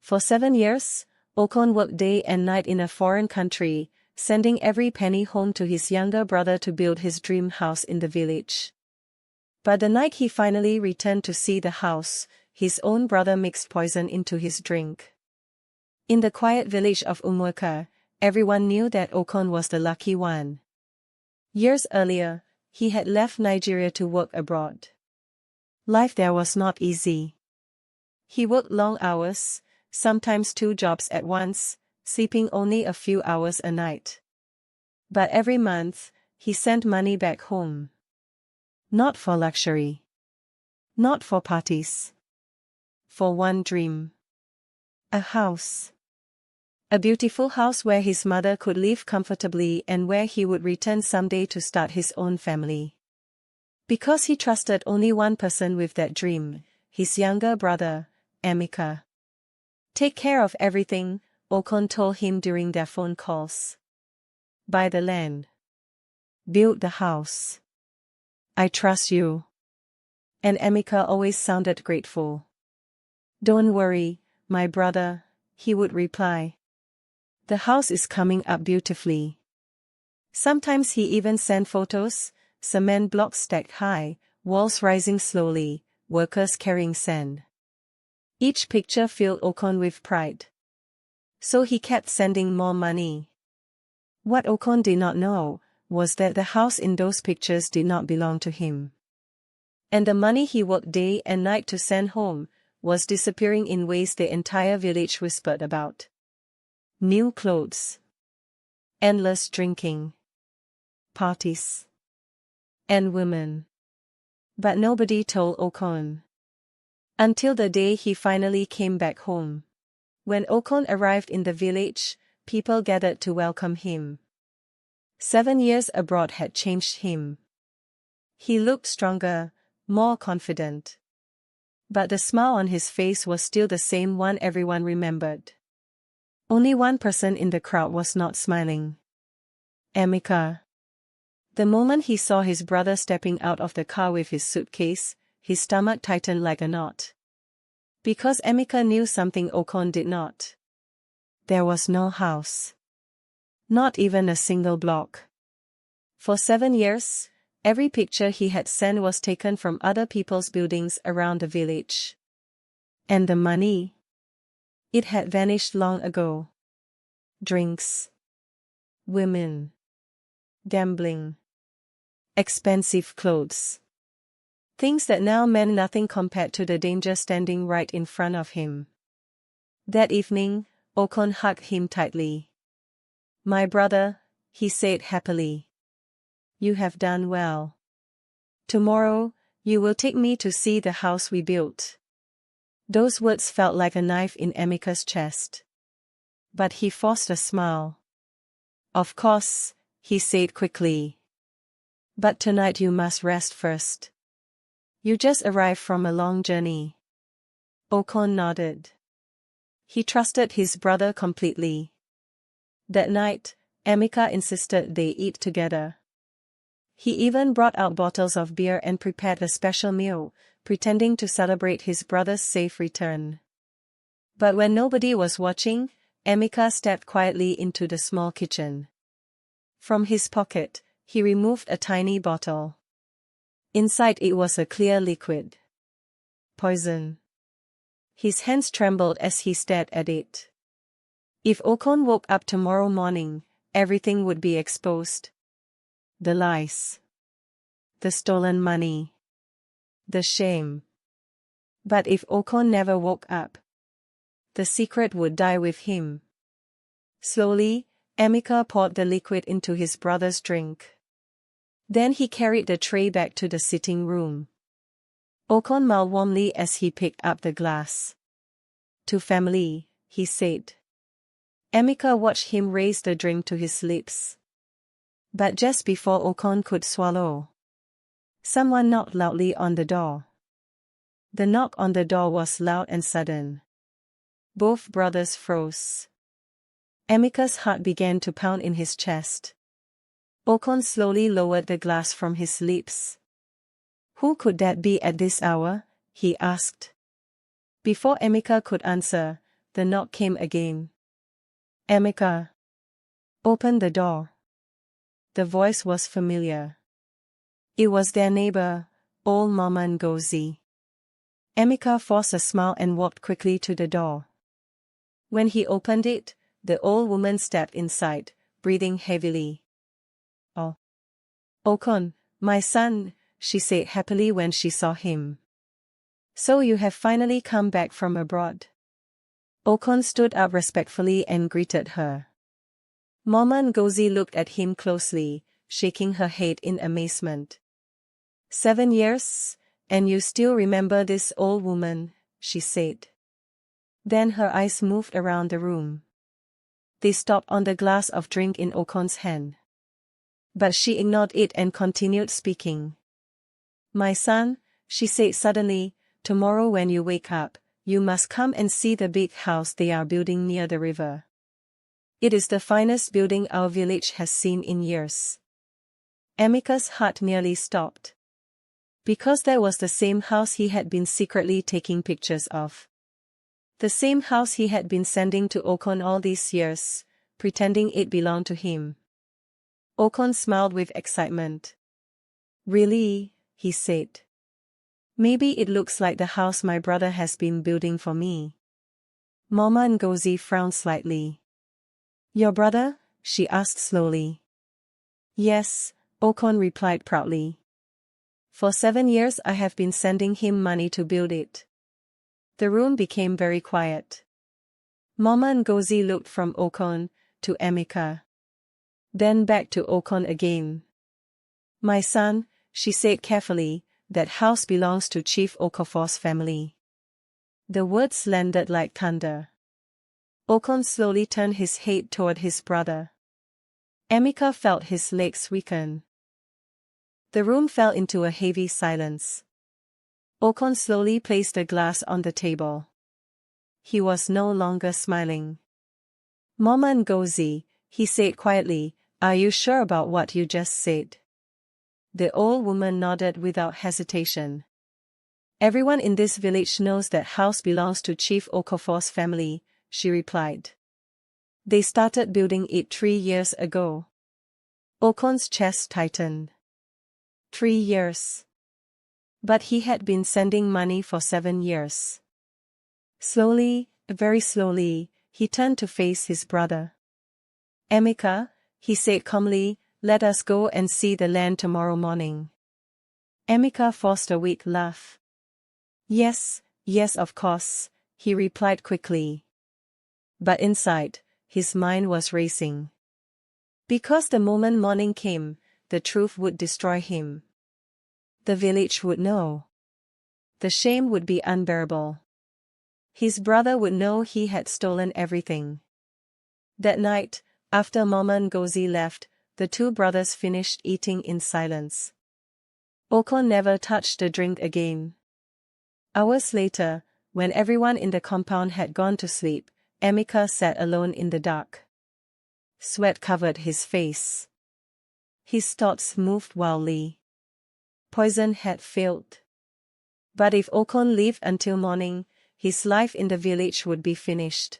For 7 years, Okon worked day and night in a foreign country, sending every penny home to his younger brother to build his dream house in the village. But the night he finally returned to see the house, his own brother mixed poison into his drink. In the quiet village of Umuaka, everyone knew that Okon was the lucky one. Years earlier, he had left Nigeria to work abroad. Life there was not easy. He worked long hours, sometimes 2 jobs at once, sleeping only a few hours a night. But every month, he sent money back home. Not for luxury. Not for parties. For one dream. A house. A beautiful house where his mother could live comfortably and where he would return someday to start his own family. Because he trusted only one person with that dream, his younger brother, Emeka. Take care of everything, Okon told him during their phone calls. Buy the land. Build the house. I trust you. And Emeka always sounded grateful. Don't worry, my brother, he would reply. The house is coming up beautifully. Sometimes he even sent photos, cement blocks stacked high, walls rising slowly, workers carrying sand. Each picture filled Okon with pride. So he kept sending more money. What Okon did not know was that the house in those pictures did not belong to him. And the money he worked day and night to send home was disappearing in ways the entire village whispered about. New clothes. Endless drinking. Parties. And women. But nobody told Okon. Until the day he finally came back home. When Okon arrived in the village, people gathered to welcome him. 7 years abroad had changed him. He looked stronger, more confident. But the smile on his face was still the same one everyone remembered. Only one person in the crowd was not smiling. Emeka. The moment he saw his brother stepping out of the car with his suitcase, his stomach tightened like a knot. Because Emeka knew something Okon did not. There was no house. Not even a single block. For 7 years, every picture he had sent was taken from other people's buildings around the village. And the money? It had vanished long ago. Drinks. Women. Gambling. Expensive clothes. Things that now meant nothing compared to the danger standing right in front of him. That evening, Okon hugged him tightly. My brother, he said happily. You have done well. Tomorrow, you will take me to see the house we built. Those words felt like a knife in Emeka's chest. But he forced a smile. Of course, he said quickly. But tonight you must rest first. You just arrived from a long journey. Okon nodded. He trusted his brother completely. That night, Emeka insisted they eat together. He even brought out bottles of beer and prepared a special meal, pretending to celebrate his brother's safe return. But when nobody was watching, Emeka stepped quietly into the small kitchen. From his pocket, he removed a tiny bottle. Inside it was a clear liquid. Poison. His hands trembled as he stared at it. If Okon woke up tomorrow morning, everything would be exposed. The lies. The stolen money. The shame. But if Okon never woke up, the secret would die with him. Slowly, Emeka poured the liquid into his brother's drink. Then he carried the tray back to the sitting room. Okon smiled warmly as he picked up the glass. To family, he said. Emeka watched him raise the drink to his lips. But just before Okon could swallow, someone knocked loudly on the door. The knock on the door was loud and sudden. Both brothers froze. Emeka's heart began to pound in his chest. Okon slowly lowered the glass from his lips. Who could that be at this hour? He asked. Before Emeka could answer, the knock came again. Emika. Open the door. The voice was familiar. It was their neighbor, old Mama Ngozi. Emika forced a smile and walked quickly to the door. When he opened it, the old woman stepped inside, breathing heavily. "Oh. Okon, my son," she said happily when she saw him. "So you have finally come back from abroad." Okon stood up respectfully and greeted her. Mama Ngozi looked at him closely, shaking her head in amazement. 7 years, and you still remember this old woman," she said. Then her eyes moved around the room. They stopped on the glass of drink in Okon's hand. But she ignored it and continued speaking. "My son," she said suddenly, "tomorrow when you wake up, you must come and see the big house they are building near the river. It is the finest building our village has seen in years." Emika's heart nearly stopped. Because that was the same house he had been secretly taking pictures of. The same house he had been sending to Okon all these years, pretending it belonged to him. Okon smiled with excitement. "Really?" he said. "Maybe it looks like the house my brother has been building for me." Mama Ngozi frowned slightly. "Your brother?" she asked slowly. "Yes," Okon replied proudly. "For 7 years I have been sending him money to build it." The room became very quiet. Mama Ngozi looked from Okon to Emika. Then back to Okon again. "My son," she said carefully, "that house belongs to Chief Okafor's family." The words landed like thunder. Okon slowly turned his head toward his brother. Emika felt his legs weaken. The room fell into a heavy silence. Okon slowly placed the glass on the table. He was no longer smiling. "Mama Ngozi," he said quietly, "are you sure about what you just said?" The old woman nodded without hesitation. "Everyone in this village knows that house belongs to Chief Okafor's family," she replied. "They started building it 3 years ago." Okon's chest tightened. 3 years. But he had been sending money for 7 years. Slowly, very slowly, he turned to face his brother. "Emika," he said calmly, "let us go and see the land tomorrow morning." Emika forced a weak laugh. "Yes, yes, of course," he replied quickly. But inside, his mind was racing. Because the moment morning came, the truth would destroy him. The village would know. The shame would be unbearable. His brother would know he had stolen everything. That night, after Mama Ngozi left, the two brothers finished eating in silence. Okon never touched the drink again. Hours later, when everyone in the compound had gone to sleep, Emika sat alone in the dark. Sweat covered his face. His thoughts moved wildly. Poison had failed. But if Okon lived until morning, his life in the village would be finished.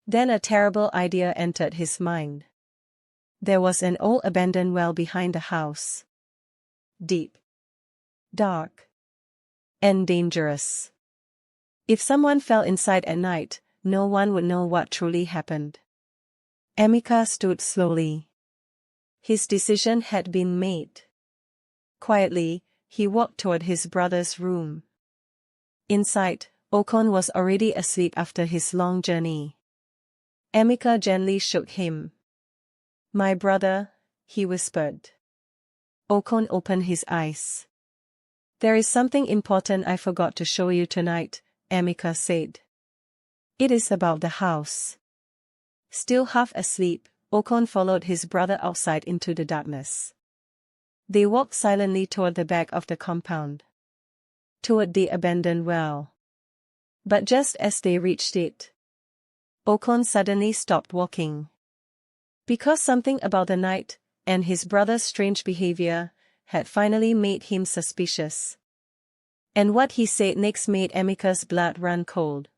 Then a terrible idea entered his mind. There was an old abandoned well behind the house. Deep, dark, and dangerous. If someone fell inside at night, no one would know what truly happened. Emika stood slowly. His decision had been made. Quietly, he walked toward his brother's room. Inside, Okon was already asleep after his long journey. Emika gently shook him. "My brother," he whispered. Okon opened his eyes. "There is something important I forgot to show you tonight," Emika said. "It is about the house." Still half asleep, Okon followed his brother outside into the darkness. They walked silently toward the back of the compound. Toward the abandoned well. But just as they reached it, Okon suddenly stopped walking. Because something about the night, and his brother's strange behavior, had finally made him suspicious. And what he said next made Emika's blood run cold.